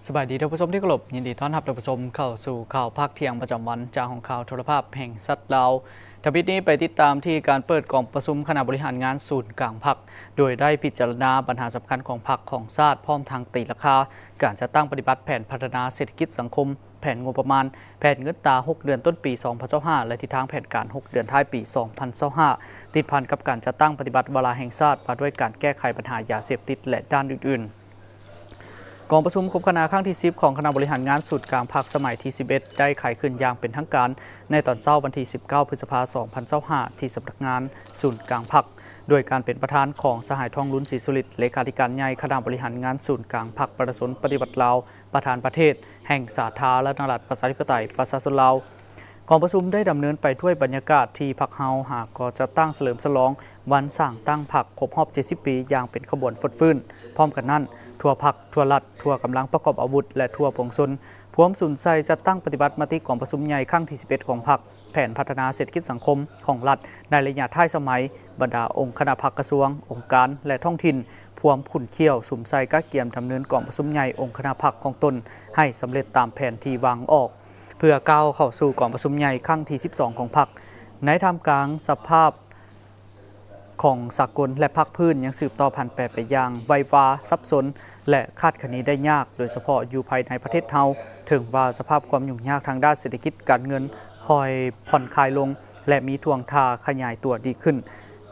สบายดีท่านผู้ชมที่เคารพยินดีต้อนรับท่านผู้ชมเข้าสู่ข่าวภาคเที่ยงประจำวันจากของข่าวโทรภาพแห่งสัตว์ลาวทวิตนี้ไปติดตามที่การเปิดกองประชุมคณะบริหารงานศูนย์กลางพรรคโดยได้พิจารณาปัญหาสำคัญของพรรคของชาติพร้อมทางตีราคาการจะตั้งปฏิบัติแผนพัฒนาเศรษฐกิจสังคมแผนงบประมาณแผนเงินตรา6 เดือนต้นปี 2025และทิศทางแผนการ 6 เดือนท้ายปี 2025ติดพันกับการจะตั้งปฏิบัติวาระแห่งชาติมาด้วยการแก้ไขปัญหายาเสพติดและด้านอื่นๆกองประชุมคบคณะครั้งที่10ของคณะบริหารงานศูนย์กลางพรรคสมัยที่11ได้ไขขึ้นอย่างเป็นทางการในตอนเช้าวันที่19 พฤษภาคม 2025ที่สำนักงานศูนย์กลางพรรคโดยการเป็นประธานของสหายทองลุ้นศรีสุริตเลขาธิการใหญ่คณะบริหารงานศูนย์กลางพรรคประชาชนปฏิบัติลาวประธานประเทศแห่งสาธารณรัฐประชาธิปไตยประชาชนลาวกองประชุมได้ดำเนินไปด้วยบรรยากาศที่พรรคเฮาหากก็จะตั้งเฉลิมฉลองวันสร้างตั้งพรรคครบรอบ70 ปีอย่างเป็นขบวนฟดฟื้นพร้อมกันนั้นทั่วพรรคทั่วรัฐทั่วกำลังประกอบอาวุธและทั่วปวงชนพร้อมสุนใจจัดตั้งปฏิบัติมติกองประชุมใหญ่ครั้งที่11ของพรรคแผนพัฒนาเศรษฐกิจสังคมของรัฐในระยะท้ายสมัยบรรดาองค์คณะพรรคกระทรวงองค์การและท้องถิ่นพร้อมขุนเขี้ยวสุมใจก้าเกียมดำเนินกองประชุมใหญ่องค์คณะพรรคของตนให้สำเร็จตามแผนที่วางออกเพื่อก้าวเข้าสู่กองประชุมใหญ่ครั้งที่12ของพรรคในท่ามกลางสภาพของสากลและภาคพื้นยังสืบต่อพันแปรไปอย่างไววาซับซ้อนและคาดคะเนได้ยากโดยเฉพาะอยู่ภายในประเทศเฮาถึงว่าสภาพความยุ่งยากทางด้านเศรษฐกิจการเงินคอยผ่อนคลายลงและมีท่วงท่าขยายตัวดีขึ้น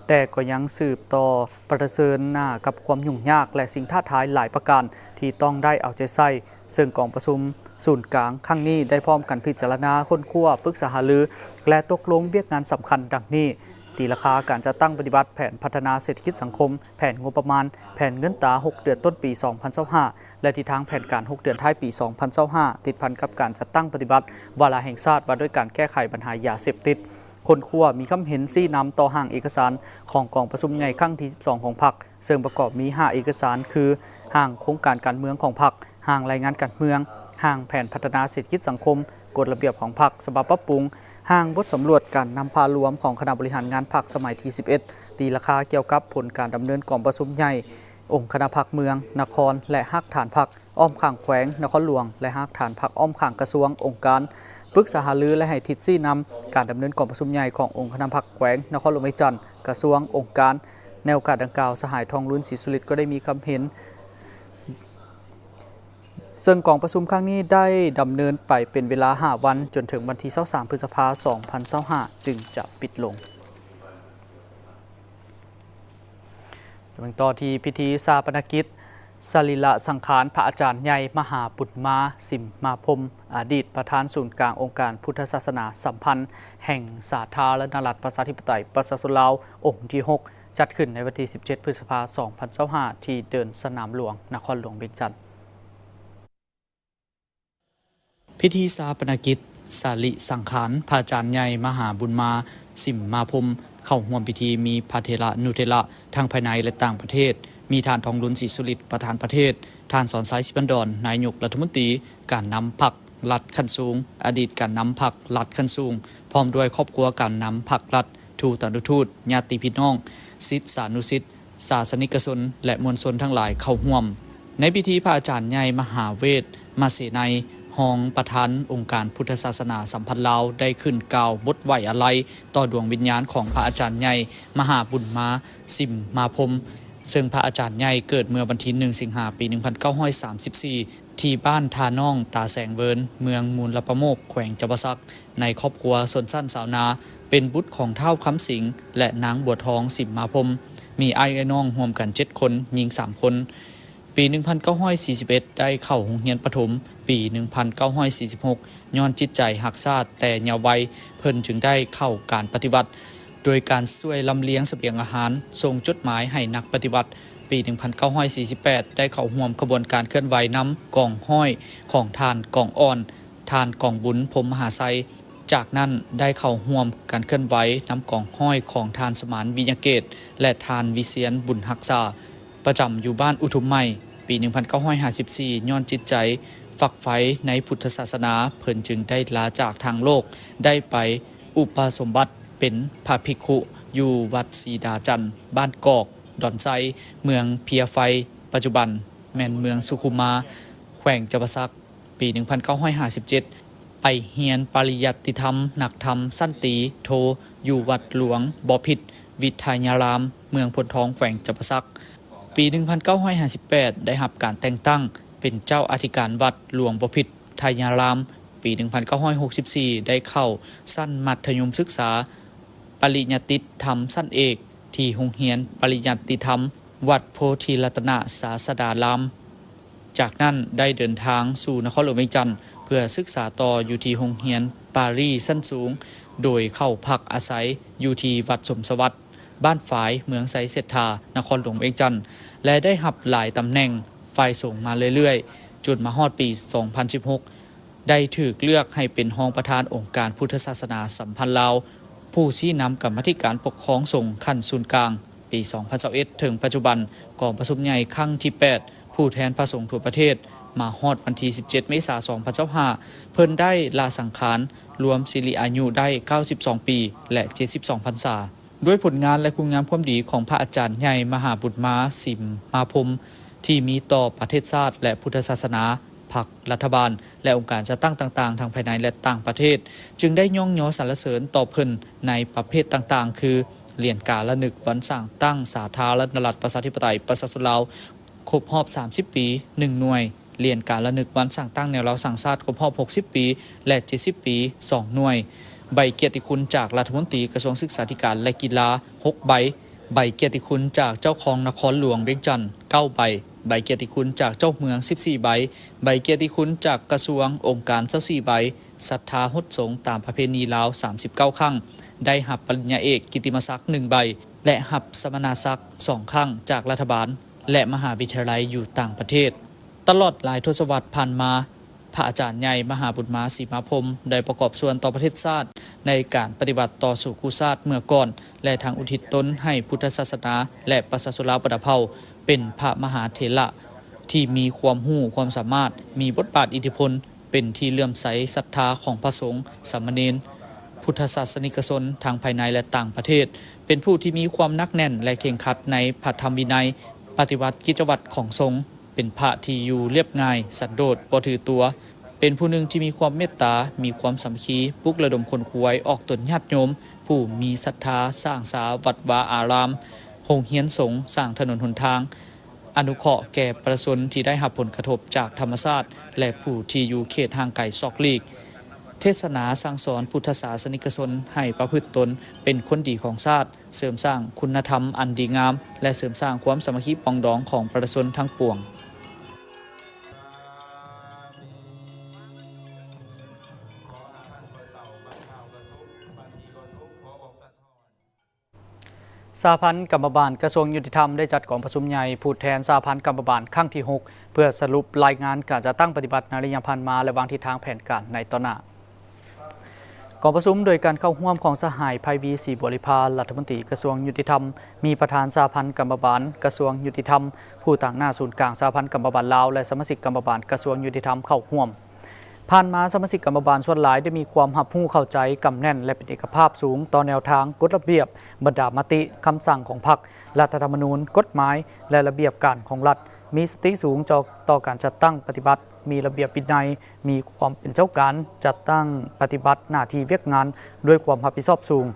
แต่ก็ยังสืบต่อประเสริญหน้ากับความยุ่งยากและสิ่งท้าทายหลายประการที่ต้องได้เอาใจใส่ซึ่งกองประชุมศูนย์กลางครั้งนี้ได้พร้อมกันพิจารณาค้นคว้าปรึกษาหารือและตกลงเวียกงานสำคัญดังนี้ตีราคาการจะตั้งปฏิบัติแผนพัฒนาเศรษฐกิจสังคมแผนงบประมาณแผนเงินตรา6 เดือนต้นปี 2025และทิศทางแผนการ 6 เดือนท้ายปี 2025ติดพันกับการจะตั้งปฏิบัติวาระแห่งชาติว่าด้วยการแก้ไขปัญหายาเสพติดคนขั้วมีคำเห็นซี่นำต่อห่างเอกสารของกองประชุมใหญ่ครั้งที่12ของพรรคซึ่งประกอบมี5เอกสารคือห่างโครงการการเมืองของพรรคห่างรายงานการเมืองห่างแผนพัฒนาเศรษฐกิจสังคมกฎระเบียบของพรรคฉบับปรับปรุงห่างบทสำรวจการนำพารวมของคณะบริหารงานพรรคสมัยที่11ตีราคาเกี่ยวกับผลการดำเนินกองประชุมใหญ่องค์คณะพรรคเมืองนครและฮักฐานพรรคอ้อมข้างแขวงนครหลวงและฮักฐานพรรคอ้อมข้างกระทรวงองค์การปรึกษาหารือและให้ทิศซี่นำการดำเนินกองประชุมใหญ่ขององค์คณะพรรคแขวงนครหลวงจันทร์กระทรวงองค์การแนวการดังกล่าวสหายทองลุ้นศรีสุริตก็ได้มีคำเห็นซึ่งกองประชุมครั้งนี้ได้ดำเนินไปเป็นเวลา5 วันจนถึงวันที่23 พฤษภาคม 2025จึงจะปิดลงต่อที่พิธีชาปนกิจสรีระสังขารพระอาจารย์ใหญ่มหาปุตมาสิมมาพรมอดีตประธานศูนย์กลางองค์การพุทธศาสนาสัมพันธ์แห่งสาธารณรัฐประชาธิปไตยประชาชนลาวองค์ที่6จัดขึ้นในวันที่17 พฤษภาคม 2025ที่เดินสนามหลวงนครหลวงเวียงจันทร์พิธีชาปนกิจสรีสังขารพระอาจารย์ใหญ่มหาบุญมาสิมมาพรมเข้าร่วมพิธีมีพระเถระนุเถระทั้งภายในและต่างประเทศมีท่านทองลุ้นศรีสุริตประธานประเทศท่านสอนสายสิบันดอนนายกรัฐมนตรีการนำพรรครัฐขั้นสูงอดีตการนำพรรครัฐขั้นสูงพร้อมด้วยครอบครัวการนำพรรครัฐทูตอนุทูตญาติพี่น้องศิษย์สานุศิษย์ศาสนิกชนและมวลชนทั้งหลายเข้าร่วมในพิธีพระอาจารย์ใหญ่มหาเวทมาเสนัยรองประธานองค์การพุทธศาสนาสัมพันธ์ลาวได้ขึ้นกล่าวบทไว้อาลัยต่อดวงวิญญาณของพระอาจารย์ใหญ่มหาบุญมาสิมมาพรมซึ่งพระอาจารย์ใหญ่เกิดเมื่อวันที่1 สิงหาคม ปี 1934ที่บ้านทาน้องตาแสงเวินเมืองมูลประโมกแขวงจำปาสักในครอบครัวชนชั้นชาวนาเป็นบุตรของเฒ่าคำสิงและนางบัวทองสิมมาพรมมีอ้ายน้องรวมกัน7 คนหญิง3 คนปี 1941 ได้เข้าโรงเรียนประถมปี 1946 ย้อนจิตใจหักษาดแต่เยาว์วัยเพิ่นจึงได้เข้าการปฏิบัติโดยการช่วยลำเลี้ยงเสบียงอาหารส่งจดหมายให้นักปฏิบัติปี 1948 ได้เข้าร่วมขบวนการเคลื่อนไหวนำกองห้อยของทานกองอ่อนทานกองบุญพรหมมหาไสยจากนั้นได้เข้าร่วมการเคลื่อนไหวนำกองห้อยของทานสมานวิญญาเกตและทานวิเชียรบุญรักษาประจำอยู่บ้านอุทุมใหม่ปี 1954 ย้อนจิตใจฝักใฝ่ในพุทธศาสนาเพิ่นจึงได้ลาจากทางโลกได้ไปอุปสมบทเป็นพระภิกขุอยู่วัดศรีดาจันทร์บ้านกอกดอนไซเมืองเพียไฟปัจจุบันแม่นเมืองสุขุมา แขวงจำปาสักปี 1957 ไปเรียนปริยัติธรรมนักธรรมสั้นตีโทอยู่วัดหลวงบ่อผิดวิทยารามเมืองพลทองแขวงจำปาสักปี 1958 ได้รับการแต่งตั้งเป็นเจ้าอธิการวัดหลวงบ่อผิดทยารามปี 1964 ได้เข้าสั้นมัธยมศึกษาปริญญาติธรรมสั้นเอกที่โรงเรียนปริญญาติธรรมวัดโพธิรัตนศาสดารามจากนั้นได้เดินทางสู่นครหลวงเวียงจันทร์เพื่อศึกษาต่ออยู่ที่โรงเรียนปารีสั้นสูงโดยเข้าพักอาศัยอยู่ที่วัดสมสวัสดิ์บ้านฝายเมืองไสเศรษฐานครหลวงเวียงจันทร์และได้รับหลายตำแหน่งฝ่ายส่งมาเรื่อยๆจนมาฮอดปี 2016 ได้ถูกเลือกให้เป็นรองประธานองค์การพุทธศาสนาสัมพันธ์ลาวผู้ชี้นำกรรมาธิการปกครองสงฆ์ขั้นศูนย์กลางปี 2021 ถึงปัจจุบันกองประชุมใหญ่ครั้งที่ 8 ผู้แทนพระสงฆ์ทั่วประเทศมาฮอดวันที่ 17 เมษายน 2025 เพิ่นได้ลาสังขารรวมสิริอายุได้ 92 ปีและ 72 พรรษาด้วยผลงานและคุณงามความดีของพระอาจารย์ใหญ่มหาบุตรมาสิมมาพรหมที่มีต่อประเทศชาติและพุทธศาสนาพรรครัฐบาลและองค์การจัดตั้งต่างๆทางภายในและต่างประเทศจึงได้ย่องยอสรรเสริญต่อเพิ่นในประเภทต่างๆคือเรียนการระลึกวันสร้างตั้งสาธารณรัฐประชาธิปไตยประชาชนลาวครบรอบ 30 ปี 1 หน่วยเรียนการระลึกวันสร้างตั้งแนวเราสังชาติครบรอบ 60 ปีและ 70 ปี 2 หน่วยใบเกียรติคุณจากรัฐมนตรีกระทรวงศึกษาธิการและกีฬา 6 ใบใบเกียรติคุณจากเจ้าของนครหลวงเวียงจันทร์ 9 ใบใบเกียรติคุณจากเจ้าเมือง 14 ใบใบเกียรติคุณจากกระทรวงองค์การ24 ใบศรัทธาฮดสงตามประเพณีลาว 39 ครั้งได้รับปริญญาเอกกิตติมศักดิ์ 1 ใบและรับสมณศักดิ์ 2 ครั้งจากรัฐบาลและมหาวิทยาลัยอยู่ต่างประเทศตลอดหลายทศวรรษผ่านมาพระอาจารย์ใหญ่มหาบุตรมาสีมาพรหมได้ประกอบส่วนต่อประเทศชาติในการปฏิบัติต่อสู่คู่ชาติเมื่อก่อนและทางอุทิศตนให้พุทธศาสนาและประชาชนลาวประดับเผ่าเป็นพระมหาเถระที่มีความรู้ความสามารถมีบทบาทอิทธิพลเป็นที่เลื่อมใสศรัทธาของพระสงฆ์สามเณรพุทธศาสนิกชนทางภายในและต่างประเทศเป็นผู้ที่มีความนักแน่นและเคร่งครัดในพระธรรมวินัยปฏิบัติกิจวัตรของสงฆ์เป็นพระที่อยู่เรียบง่ายสันโดษบ่ถือตัวเป็นผู้หนึ่งที่มีความเมตตามีความสามัคคีปลุกระดมคนขวยออกตนญาติโยมผู้มีศรัทธาสร้างศาวัดวาอารามโรงเรียนสงฆ์สร้างถนนหนทางอนุเคราะห์แก่ประชาชนที่ได้รับผลกระทบจากธรรมชาติและผู้ที่อยู่เขตห่างไกลซอกลีกเทศนาสั่งสอนพุทธศาสนิกชนให้ประพฤติตนเป็นคนดีของชาติเสริมสร้างคุณธรรมอันดีงามและเสริมสร้างความสามัคคีปองดองของประชาชนทั้งปวงสหพันธ์กรรมบาลกระทรวงยุติธรรมได้จัดกองประชุมใหญ่ผู้แทนสหพันธ์กรรมบาลครั้งที่ 6 เพื่อสรุปรายงานการจัดตั้งปฏิบัติในระยะผ่านมาและวางทิศทางแผนการในต่อหน้ากองประชุมโดยการเข้าร่วมของสหายไพวีศรีบริพารรัฐมนตรีกระทรวงยุติธรรมมีประธานสหพันธ์กรรมบาลกระทรวงยุติธรรมผู้ต่างหน้าศูนย์กลางสหพันธ์กรรมบาลลาวและสมาชิกกรรมบาลกระทรวงยุติธรรมเข้าร่วมผ่านมาสมาชิกกรรมบาลส่วนหลายได้มีความรับรู้เข้าใจกำแน่นและเป็นเอกภาพสูงต่อแนวทางกฎระเบียบบรรดามติคำสั่งของพรรครัฐธรรมนูญกฎหมายและระเบียบการของรัฐมีสติสูงต่อการจัดตั้งปฏิบัติมีระเบียบวินัยมีความเป็นเจ้าการจัดตั้งปฏิบัติหน้าที่เวียกงานด้วยความรับผิดชอบสูง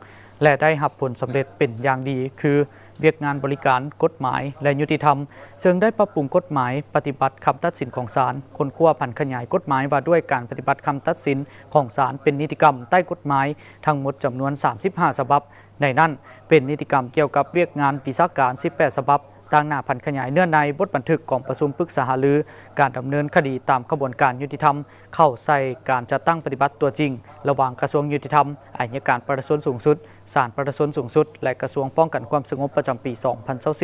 และได้รับผลสำเร็จเป็นอย่างดีคือเวียกงานบริการกฎหมายและยุติธรรมซึ่งได้ปรับปรุงกฎหมายปฏิบัติคำตัดสินของศาลค้นคว้าผันขยายกฎหมายว่าด้วยการปฏิบัติคำตัดสินของศาลเป็นนิติกรรมใต้กฎหมายทั้งหมดจำนวน35ฉบับในนั้นเป็นนิติกรรมเกี่ยวกับเวียกงานวิชาการ18ฉบับต่างหน้าผันขยายเนื้อในบทบันทึกของประชุมปรึกษาหารือการดำเนินคดีตามกระบวนการยุติธรรมเข้าใส่การจัดตั้งปฏิบัติตัวจริงระหว่างกระทรวงยุติธรรมอัยการประชาชนสูงสุดศาลประชาชนสูงสุดและกระทรวงป้องกันความสงบประจำปี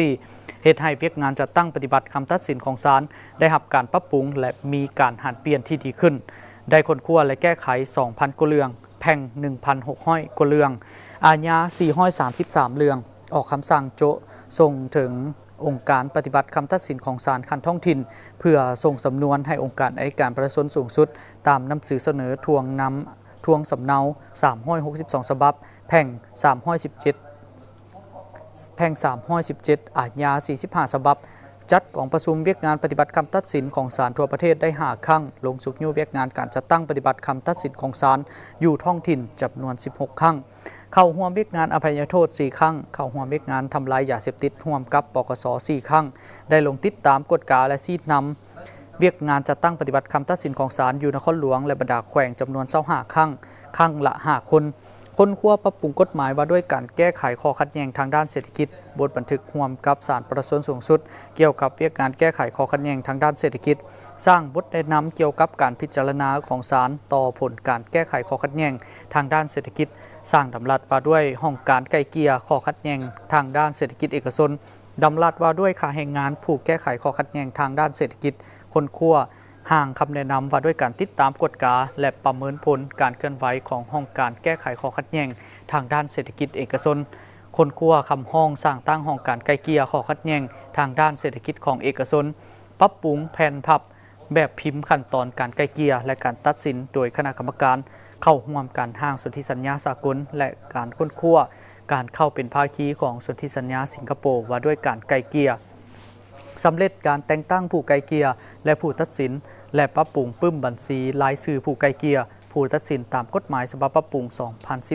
2024 เหตุให้เวียกงานจัดตั้งปฏิบัติคำตัดสินของศาลได้รับการปรับปรุงและมีการหันเปลี่ยนที่ดีขึ้นได้ค้นคว้าและแก้ไข 2,000 กว่าเรื่องแพ่ง 1,600 กว่าเรื่องอาญา433 เรื่องออกคำสั่งโจะส่งถึงองค์การปฏิบัติคำตัดสินของศาลขั้นท้องถิ่นเพื่อส่งสำนวนให้องค์การอัยการประชาชนสูงสุดตามหนังสือเสนอทวงสำเนา362ฉบับแพ่ง317อาญา45ฉบับ จัดกองประชุมเวียกงานปฏิบัติคำตัดสินของศาลทั่วประเทศได้5 ครั้งลงสุกยู่เวียกงานการจัดตั้งปฏิบัติคำตัดสินของศาลอยู่ท้องถิ่นจำนวน16 ครั้งเข้าร่วมเวียกงานอภัยโทษ4 ครั้งเข้าร่วมเวียกงานทำลายยาเสพติดร่วมกับปกส4 ครั้งได้ลงติดตามกฎกาและซีดนำเวียกงานจัดตั้งปฏิบัติคำตัดสินของศาลอยู่นครหลวงและบรรดาแขวงจำนวน25 ครั้งครั้งละ5 คนค้นคว้าปรับปรุงกฎหมายว่าด้วยการแก้ไขข้อขัดแย้งทางด้านเศรษฐกิจบทบันทึกร่วมกับศาลประชาชนสูงสุดเกี่ยวกับเวียกงานแก้ไขข้อขัดแย้งทางด้านเศรษฐกิจสร้างบทแนะนำเกี่ยวกับการพิจารณาของศาลต่อผลการแก้ไขข้อขัดแย้งทางด้านเศรษฐกิจสร้างดำรัสว่าด้วยห้องการไกล่เกลี่ยข้อขัดแย้งทางด้านเศรษฐกิจเอกชนดำรัสว่าด้วยค่าแรงงานผู้แก้ไขข้อขัดแย้งทางด้านเศรษฐกิจคนขั้วห่างคำแนะนำว่าด้วยการติดตามกฎกาและประเมินผลการเคลื่อนไหวของห้องการแก้ไขข้อขัดแย้งทางด้านเศรษฐกิจเอกชนคนขั้วคำห้องสร้างตั้งห้องการไกล่เกลี่ยข้อขัดแย้งทางด้านเศรษฐกิจของเอกชนปรับปรุงแผนพับแบบพิมพ์ขั้นตอนการไกล่เกลี่ยและการตัดสินโดยคณะกรรมการเข้าร่วมการห้างสนธิสัญญาสากลและการค้นคว้าการเข้าเป็นภาคีของสนธิสัญญาสิงคโปร์ว่าด้วยการไกล่เกลี่ยสำเร็จการแต่งตั้งผู้ไกล่เกลี่ยและผู้ตัดสินและปรับปรุงปึ้มบัญชีรายชื่อผู้ไกล่เกลี่ยผู้ตัดสินตามกฎหมายฉบับปรับปรุง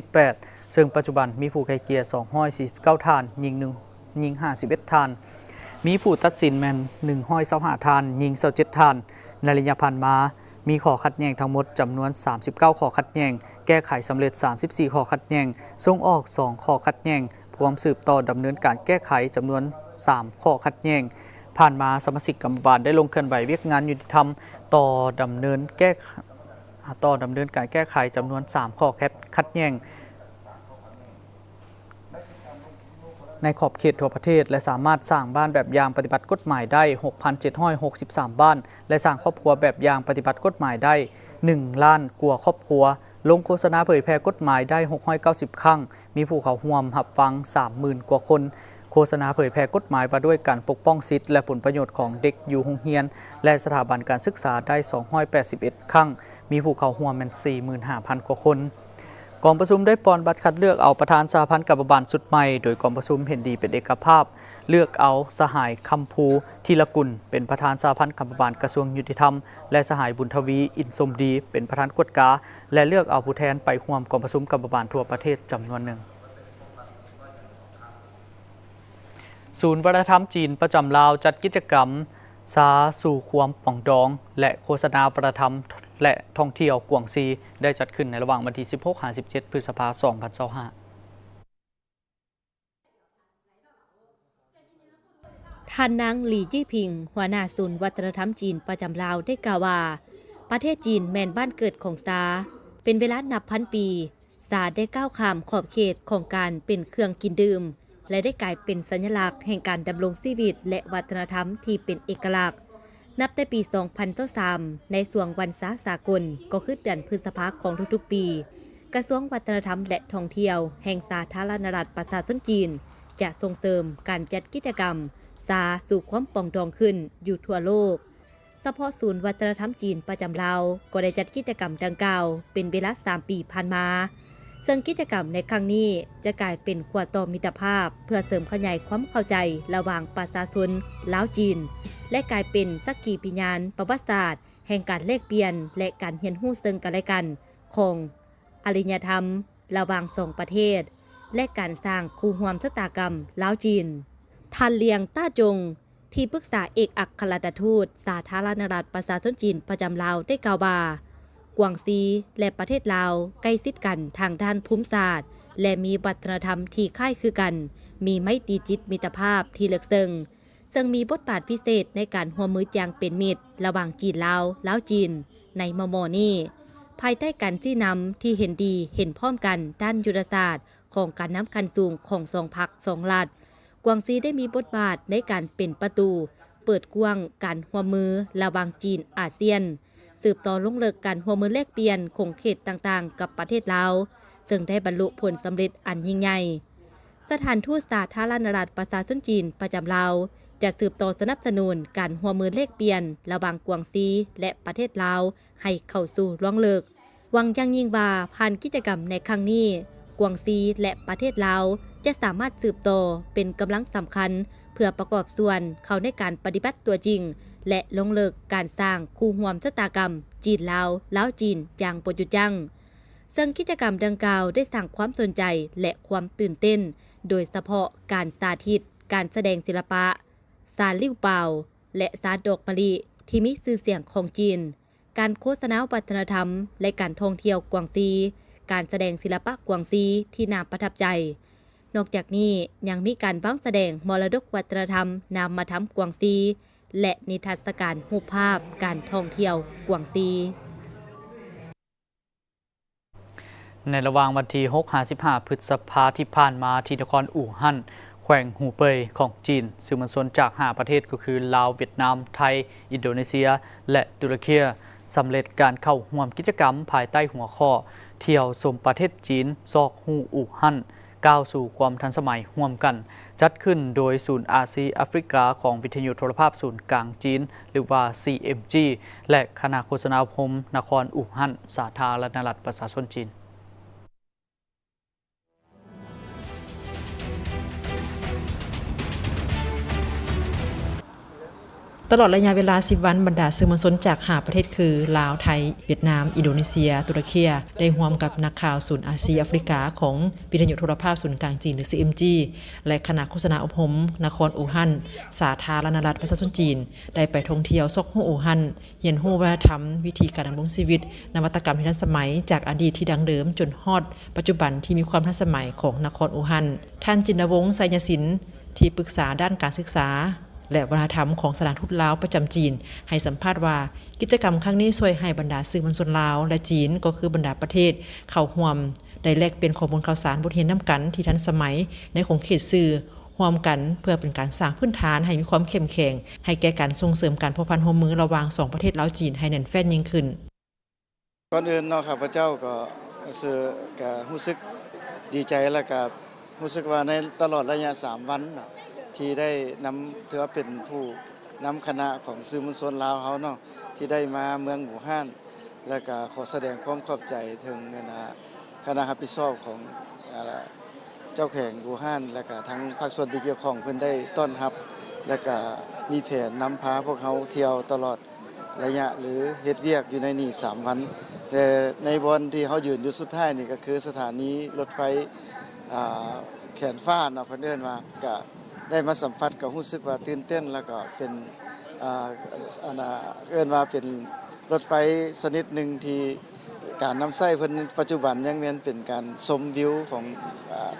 2018 ซึ่งปัจจุบันมีผู้ไกล่เกลี่ย249 ท่านยิง51 ท่านมีผู้ตัดสินแม่น125 ท่านยิง27 ท่านในระยะผ่านมามีข้อขัดแย้งทั้งหมดจำนวน39 ข้อขัดแย้งแก้ไขสำเร็จ34 ข้อขัดแย้งส่งออก2 ข้อขัดแย้งพร้อมสืบต่อดำเนินการแก้ไขจำนวน3 ข้อขัดแย้งผ่านมาสมาชิกกรรมการได้ลงเคลื่อนไหวเวียกงานยุติธรรมต่อดำเนินการแก้ไขจำนวน3 ข้อขัดแย้งในขอบเขตทั่วประเทศและสามารถสร้างบ้านแบบอย่างปฏิบัติกฎหมายได้ 6,763 บ้านและสร้างครอบครัวแบบอย่างปฏิบัติกฎหมายได้1 ล้านกว่าครอบครัวลงโฆษณาเผยแพร่กฎหมายได้690 ครั้งมีผู้เข้าร่วมรับฟัง 30,000 กว่าคนโฆษณาเผยแพร่กฎหมายว่าด้วยการปกป้องสิทธิและผลประโยชน์ของเด็กอยู่โรงเรียนและสถาบันการศึกษาได้281 ครั้งมีผู้เข้าร่วม 45,000 กว่าคนกองประชุมได้ปอนบัตรคัดเลือกเอาประธานสหพันธ์กรรมการสุดใหม่โดยกองประชุมเห็นดีเป็นเอกภาพเลือกเอาสหายคำภูธีรกุลเป็นประธานสหพันธ์กรรมการกระทรวงยุติธรรมและสหายบุญทวีอินทร์สมดีเป็นประธานกฎกาและเลือกเอาผู้แทนไปร่วมกองประชุมกรรมการทั่วประเทศจำนวนหนึ่งศูนย์วัฒนธรรมจีนประจำลาวจัดกิจกรรมซาสู่ความป่องดองและโฆษณาวัฒนธรรมและท่องเที่ยวกวางซีได้จัดขึ้นในระหว่างวันที่ 16-17 พฤษภาคม 2025ท่านนางหลี่จี้ผิงหัวหน้าศูนย์วัฒนธรรมจีนประจำลาวได้กล่าวว่าประเทศจีนแม่นบ้านเกิดของซาเป็นเวลานับพันปีซาได้ก้าวข้ามขอบเขตของการเป็นเครื่องกินดื่มและได้กลายเป็นสัญลักษณ์แห่งการดำรงชีวิตและวัฒนธรรมที่เป็นเอกลักษณ์นับแต่ปี 2003 ในส่วงวันสากลก็คือเดือนพฤษภาคมของทุกๆปีกระทรวงวัฒนธรรมและท่องเที่ยวแห่งสาธารณรัฐประชาชนจีนจะส่งเสริมการจัดกิจกรรมซาสู่ความป่องดองขึ้นอยู่ทั่วโลกเฉพาะศูนย์วัฒนธรรมจีนประจำลาวก็ได้จัดกิจกรรมดังกล่าวเป็นเวลา3 ปีผ่านมาซึ่งกิจกรรมในครั้งนี้จะกลายเป็นขวดต่อมิตรภาพเพื่อเสริมขยายความเข้าใจระหว่างประชาชนลาวจีนและกลายเป็นสักขีพยานประวัติศาสตร์แห่งการแลกเปลี่ยนและการเรียนรู้ซึ่งกันและกันของอารยธรรมระหว่าง2 ประเทศและการสร้างคู่ร่วมชะตากรรมลาวจีนท่านเลียงต้าจงที่ปรึกษาเอกอัครราชทูตสาธารณรัฐประชาชนจีนประจำลาวได้กล่าวว่ากวางซีและประเทศลาวใกล้ชิดกันทางด้านภูมิศาสตร์และมีวัฒนธรรมที่คล้ายคือกันมีไมตรีจิตมิตรภาพที่ลึกซึ้งซึ่งมีบทบาทพิเศษในการร่วมมืออย่างเป็นมิตรระหว่างจีนลาวจีนในมม.นี้ภายใต้การชี้นำที่เห็นดีเห็นพร้อมกันด้านยุทธศาสตร์ของการนำคันสูงของ2 พรรค2 รัฐกวางซีได้มีบทบาทในการเป็นประตูเปิดกว้างการร่วมมือระหว่างจีนอาเซียนสืบต่อลงเลิกการร่วมมือแลกเปลี่ยนของเขตต่างๆกับประเทศลาวซึ่งได้บรรลุผลสำเร็จอันยิ่งใหญ่สถานทูตสาธารณรัฐประชาชนจีนประจำลาวจะสืบต่อสนับสนุนการร่วมมือแลกเปลี่ยนระหว่างกวางซีและประเทศลาวให้เข้าสู่ล่องเลิกหวังอย่างยิ่งว่าผ่านกิจกรรมในครั้งนี้กวางซีและประเทศลาวจะสามารถสืบต่อเป็นกำลังสำคัญ เพื่อประกอบส่วนเข้าในการปฏิบัติตัวจริงและลงเลิกการสร้างคู่ร่วมชะตากรรมจีนลาวลาวจีนอย่างบ่หยุดยั้งซึ่งกิจกรรมดังกล่าวได้สร้างความสนใจและความตื่นเต้นโดยเฉพาะการสาธิตการแสดงศิลปะสารลิ่วเป่าและสารดอกมะลิที่มีชื่อเสียงของจีนการโฆษณาวัฒนธรรมและการท่องเที่ยวกวางซีการแสดงศิลปะกวางซีที่น่าประทับใจนอกจากนี้ยังมีการบ้างแสดงมรดกวัฒนธรรมนามธรรมกวางซีและนิทรรศการรูปภาพการท่องเที่ยวกวางซีในระหว่างวันที่6-15 พฤษภาคมที่ผ่านมาที่นครอู่ฮั่นแขวงหูเป่ยของจีนสื่อมวลชนจาก5ประเทศก็คือลาวเวียดนามไทยอินโดนีเซียและตุรกีสำเร็จการเข้าร่วมกิจกรรมภายใต้หัวข้อเที่ยวชมประเทศจีนซอกหูอู่ฮั่นก้าวสู่ความทันสมัยร่วมกันจัดขึ้นโดยศูนย์อาซีแอฟริกาของวิทยุโทรภาพศูนย์กลางจีนหรือว่า CMG และคณะโฆษณาคมนครอู่ฮั่นสาธารณรัฐประชาชนจีนตลอดระยะเวลา10วันบรรดาสื่อมวลชนจาก5ประเทศคือลาวไทยเวียดนามอินโดนีเซียตุรกีได้ร่วมกับนักข่าวศูนย์อาซีแอฟริกาของวิทยุโทรภาพศูนย์กลางจีนหรือ CMG และคณะโฆษณาอบรมนครอู่ฮั่นสาธารณรัฐประชาชนจีนได้ไปท่องเที่ยวซอกฮู้อู่ฮั่นเรียนรู้วัฒนธรรมวิธีการดำรงชีวิตนวัตกรรมที่ทันสมัยจากอดีตที่ดั้งเดิมจนฮอดปัจจุบันที่มีความทันสมัยของนครอู่ฮั่นท่านจินวงศ์ไสยศิลป์ที่ปรึกษาด้านการศึกษาและวัฒนธรรมของสถานทูตลาวประจำจีนให้สัมภาษณ์ว่ากิจกรรมครั้งนี้ช่วยให้บรรดาสื่อมวลชนลาวและจีนก็คือบรรดาประเทศเข้าร่วมได้แลกเปลี่ยนข้อมูลข่าวสารบทเรียนนํกันที่ทันสมัยในของเขตสื่อร่วมกันเพื่อเป็นการสร้างพื้นฐานให้มีความเข้มแข็งให้แก่การส่งเสริมการพัวพันร่วมมือระหว่าง2ประเทศลาวจีนให้แน่นแฟ้นยิ่งขึ้นก่อนอื่นเนาะข้าพเจ้าก็รู้สึกดีใจและก็รู้สึกว่าในตลอดระยะ3วันที่ได้นำถือว่าเป็นผู้นำคณะของสื่อมวลชนลาวเฮาเนาะที่ได้มาเมืองอู่ฮั่นและก็ขอแสดงความขอบใจถึงคณะรับผิดชอบของเจ้าแขวงอู่ฮั่นและก็ทั้งภาคส่วนที่เกี่ยวข้องเพิ่นได้ต้อนรับและก็มีแผนนำพาพวกเขาเที่ยวตลอดระยะหรือเฮ็ดเวียกอยู่ในนี่3วันแต่ในบอนที่เฮายืนอยู่สุดท้ายนี่ก็คือสถานีรถไฟแขนฟ้าเนาะเพิ่นเอิ้นว่าก็ได้มาสัมผัสก็รู้สึกว่าตื่นเต้นแล้วก็เป็นเอิ้นว่าเป็นรถไฟชนิดหนึ่งที่การนำใช้เพิ่นปัจจุบันยังแม่นเป็นการชมวิวของ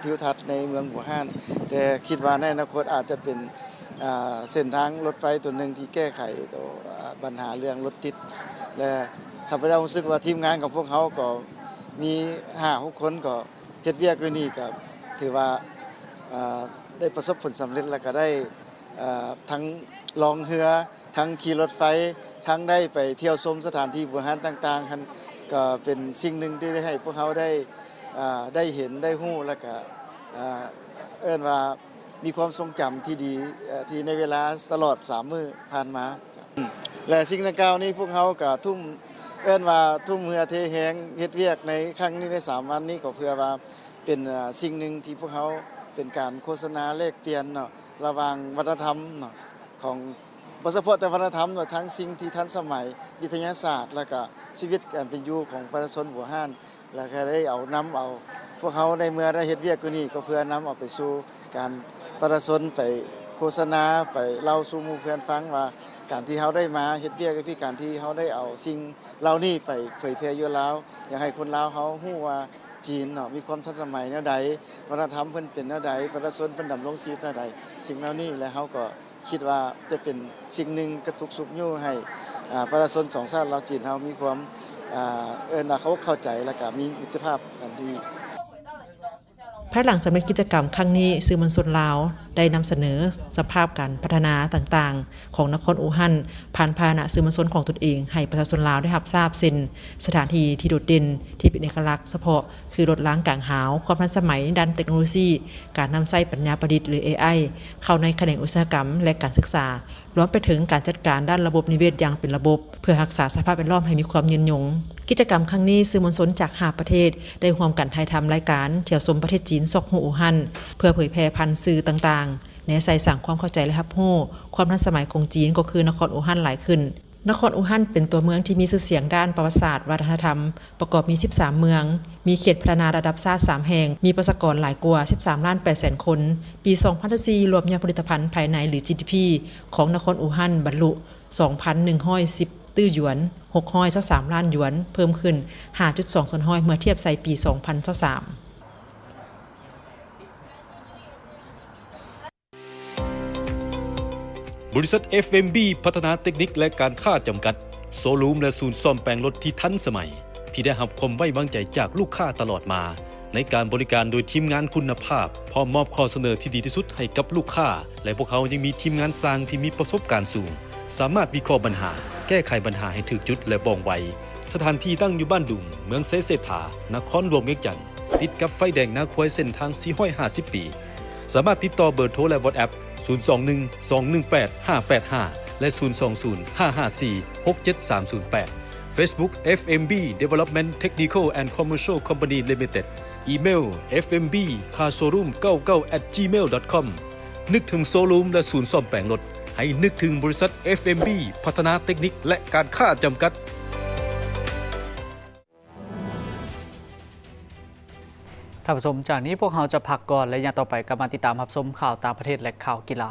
ทิวทัศน์ในเมืองอู่ฮั่นแต่คิดว่าในอนาคตอาจจะเป็นเส้นทางรถไฟตัวหนึ่งที่แก้ไขตัวปัญหาเรื่องรถติดและข้าพเจ้ารู้สึกว่าทีมงานของพวกเขาก็มี5-6 คนก็เฮ็ดเวียกอยู่นี่ก็ถือว่าได้ประสบผลสำเร็จแล้วก็ได้ทั้งลองเรือทั้งขี่รถไฟทั้งได้ไปเที่ยวชมสถานที่โบราณต่างๆก็เป็นสิ่งหนึ่งที่ได้ให้พวกเขาได้เห็นได้รู้แล้วก็เอิ้นว่ามีความทรงจำที่ดีที่ในเวลาตลอด3มื้อผ่านมาและสิ่งดังกล่าวนี้พวกเขาก็ทุ่มเอิ้นว่าทุ่มเรือเทแหงเฮ็ดเวียกในครั้งนี้ใน3วันนี้ก็เพื่อว่าเป็นสิ่งหนึ่งที่พวกเขาเป็นการโฆษณาแลกเปลี่ยนเนาะระหว่างวัฒนธรรมเนาะของบ่เฉพาะแต่วัฒนธรรมเนาะทั้งสิ่งที่ทันสมัยวิทยาศาสตร์แล้วก็ชีวิตการเป็นอยู่ของประชาชนอู่ฮั่นแล้วก็ได้เอาพวกเขาในเมื่อได้เฮ็ดเวียกอยู่นี่ก็เพื่อนำเอาไปสู่การประชาชนไปโฆษณาไปเล่าสู่หมู่เพื่อนฟังว่าการที่เฮาได้มาเฮ็ดเวียกก็คือการที่เฮาได้เอาสิ่งเหล่านี้ไปเผยแพร่อยู่ลาวอยากให้คนลาวเฮาฮู้ว่าจีนเนาะมีความทันสมัยแนวใดวัฒนธรรมเพิ่นเป็นแนวใดประชาชนเพิ่นดำรงชีวิตแนวใดสิ่งเหล่านี้และเฮาก็คิดว่าจะเป็นสิ่งหนึ่งกระตุกสุขอยู่ให้ประชาชน2ชาติลาวจีนเฮามีความเขาเข้าใจและก็มีมิตรภาพกันที่ภายหลังสำเร็จกิจกรรมครั้งนี้สื่อมวลชนลาวได้นำเสนอสภาพการพัฒนาต่างๆของนครอู่ฮั่นผ่านพาหนะสื่อมวลชนของตนเองให้ประชาชนลาวได้รับทราบเส้นสถานที่ที่โดดเด่นที่เป็นเอกลักษณ์เฉพาะคือรถล้างกลางหาวความทันสมัยด้านเทคโนโลยีการนำใช้ปัญญาประดิษฐ์หรือ AI เข้าในแขนงอุตสาหกรรมและการศึกษารวมไปถึงการจัดการด้านระบบนิเวศอย่างเป็นระบบเพื่อรักษาสภาพแวดล้อมให้มีความยืนยงกิจกรรมครั้งนี้สื่อมวลชนจาก5ประเทศได้ร่วมกันถ่ายทำรายการเที่ยวชมประเทศจีนซอกฮูอู่ฮั่นเพื่อเผยแพร่พันธุ์สื่อต่างๆ แนะใส่สั่งความเข้าใจและรับรู้ความทันสมัยของจีนก็คือนครอู่ฮั่นหลายขึ้นนครอู่ฮั่นเป็นตัวเมืองที่มีชื่อเสียงด้านประวัติศาสตร์วัฒนธรรมประกอบมี13เมืองมีเขตพัฒนาระดับชาติ3แห่งมีประชากรหลายกว่า13.8 ล้านคนปี2014รวมยอดผลิตภัณฑ์ภายในหรือ GDP ของนครอู่ฮั่นบรรลุ 2,110 ตื้อหยวน623ล้านหยวนเพิ่มขึ้น 5.2 เมื่อเทียบใส่ปี2023บริษัท FMB พัฒนาเทคนิคและการค้าจำกัดโซลูมและศูนย์ซ่อมแปลงรถที่ทันสมัยที่ได้รับความไว้วางใจจากลูกค้าตลอดมาในการบริการโดยทีมงานคุณภาพพร้อมมอบข้อเสนอที่ดีที่สุดให้กับลูกค้าและพวกเขายังมีทีมงานสร้างที่มีประสบการณ์สูงสามารถวิเคราะห์ปัญหาแก้ไขปัญหาให้ถูกจุดและว่องไวสถานที่ตั้งอยู่บ้านดุงเมืองเซเสถานครหลวงเวียงจันทร์ติดกับไฟแดงนาควยเส้นทาง450 ปีสามารถติดต่อเบอร์โทรและ WhatsApp 021-218-585 และ 020-554-67308 Facebook FMB Development Technical and Commercial Company Limited อีเมล fmb-carshowroom99@gmail.com นึกถึงโซลูมและศูนย์ซ่อมแปลงรถให้นึกถึงบริษัท FMB พัฒนาเทคนิคและการค้าจำกัดท่านผู้ชมจากนี้พวกเราจะพักก่อนและยังต่อไปกลับมาติดตามรับชมข่าวต่างประเทศและข่าวกีฬา